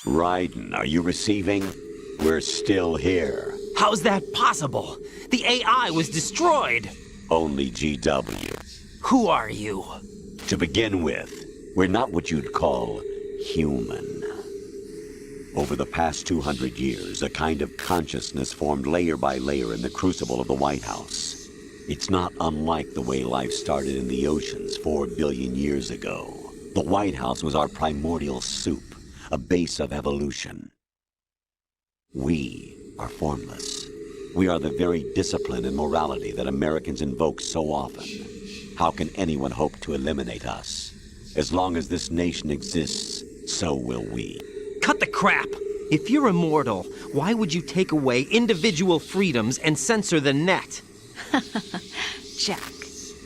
Raiden, are you receiving? We're still here. How's that possible? The AI was destroyed. Only GW. Who are you? To begin with, we're not what you'd call human. Over the past 200 years, a kind of consciousness formed layer by layer in the crucible of the White House. It's not unlike the way life started in the oceans 4 billion years ago. The White House was our primordial soup, a base of evolution. We are formless. We are the very discipline and morality that Americans invoke so often. How can anyone hope to eliminate us? As long as this nation exists, so will we. Cut the crap! If you're immortal, why would you take away individual freedoms and censor the net? Jack,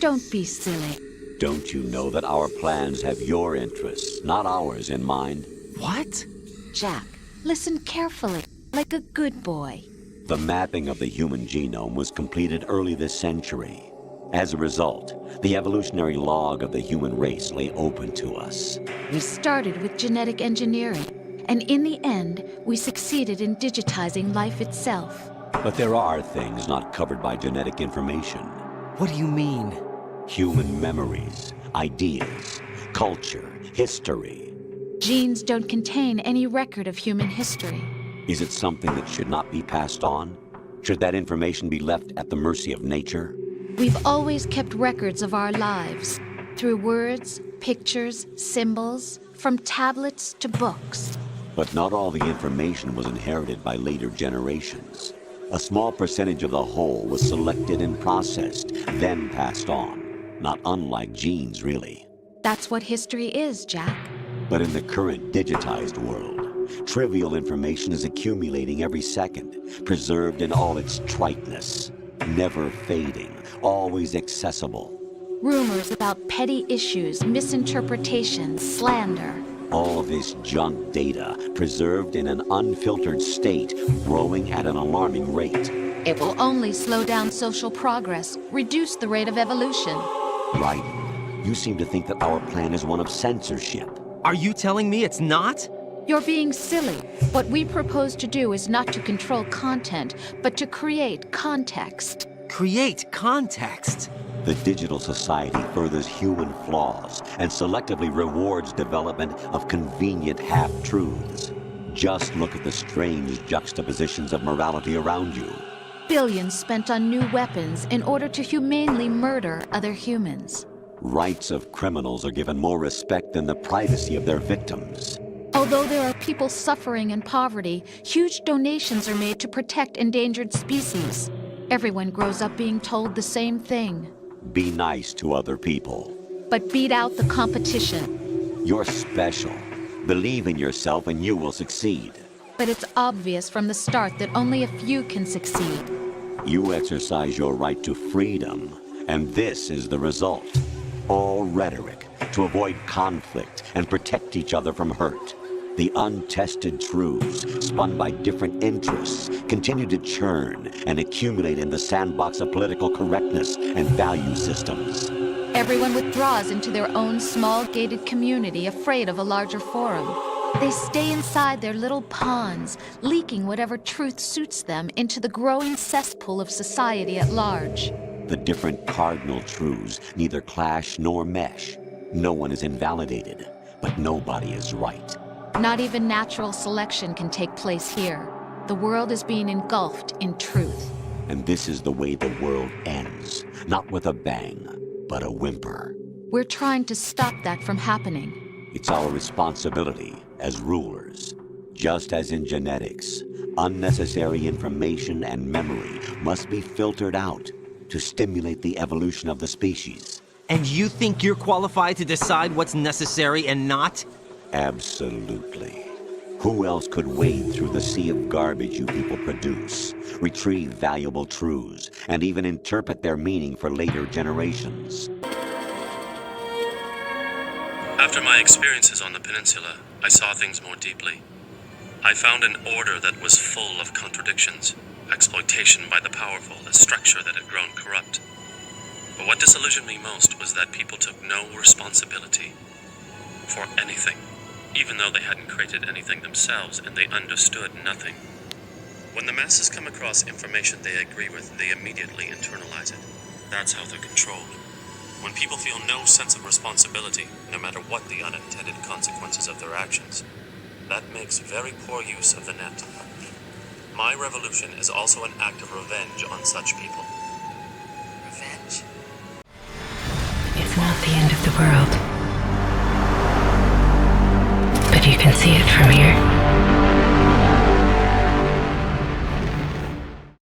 don't be silly. Don't you know that our plans have your interests, not ours, in mind? What? Jack, listen carefully, like a good boy. The mapping of the human genome was completed early this century. As a result, the evolutionary log of the human race lay open to us. We started with genetic engineering, and in the end, we succeeded in digitizing life itself. But there are things not covered by genetic information. What do you mean? Human memories, ideas, culture, history. Genes don't contain any record of human history. Is it something that should not be passed on? Should that information be left at the mercy of nature? We've always kept records of our lives, through words, pictures, symbols, from tablets to books. But not all the information was inherited by later generations. A small percentage of the whole was selected and processed, then passed on. Not unlike genes, really. That's what history is, Jack. But in the current digitized world, trivial information is accumulating every second, preserved in all its triteness, never fading, always accessible. Rumors about petty issues, misinterpretations, slander. All this junk data, preserved in an unfiltered state, growing at an alarming rate. It will only slow down social progress, reduce the rate of evolution. Right. You seem to think that our plan is one of censorship. Are you telling me it's not? You're being silly. What we propose to do is not to control content, but to create context. Create context? The digital society furthers human flaws and selectively rewards development of convenient half-truths. Just look at the strange juxtapositions of morality around you. Billions spent on new weapons in order to humanely murder other humans. Rights of criminals are given more respect than the privacy of their victims. Although there are people suffering in poverty, huge donations are made to protect endangered species. Everyone grows up being told the same thing. Be nice to other people. But beat out the competition. You're special. Believe in yourself and you will succeed. But it's obvious from the start that only a few can succeed. You exercise your right to freedom, and this is the result. All rhetoric to avoid conflict and protect each other from hurt. The untested truths, spun by different interests, continue to churn and accumulate in the sandbox of political correctness and value systems. Everyone withdraws into their own small gated community, afraid of a larger forum. They stay inside their little ponds, leaking whatever truth suits them into the growing cesspool of society at large. The different cardinal truths neither clash nor mesh. No one is invalidated, but nobody is right. Not even natural selection can take place here. The world is being engulfed in truth. And this is the way the world ends. Not with a bang, but a whimper. We're trying to stop that from happening. It's our responsibility as rulers. Just as in genetics, unnecessary information and memory must be filtered out to stimulate the evolution of the species. And you think you're qualified to decide what's necessary and not? Absolutely. Who else could wade through the sea of garbage you people produce, retrieve valuable truths, and even interpret their meaning for later generations? After my experiences on the peninsula, I saw things more deeply. I found an order that was full of contradictions, exploitation by the powerful, a structure that had grown corrupt. But what disillusioned me most was that people took no responsibility for anything, even though they hadn't created anything themselves and they understood nothing. When the masses come across information they agree with, they immediately internalize it. That's how they're controlled. When people feel no sense of responsibility, no matter what the unintended consequences of their actions, that makes very poor use of the net. My revolution is also an act of revenge on such people. Revenge? It's not the end of the world. But you can see it from here.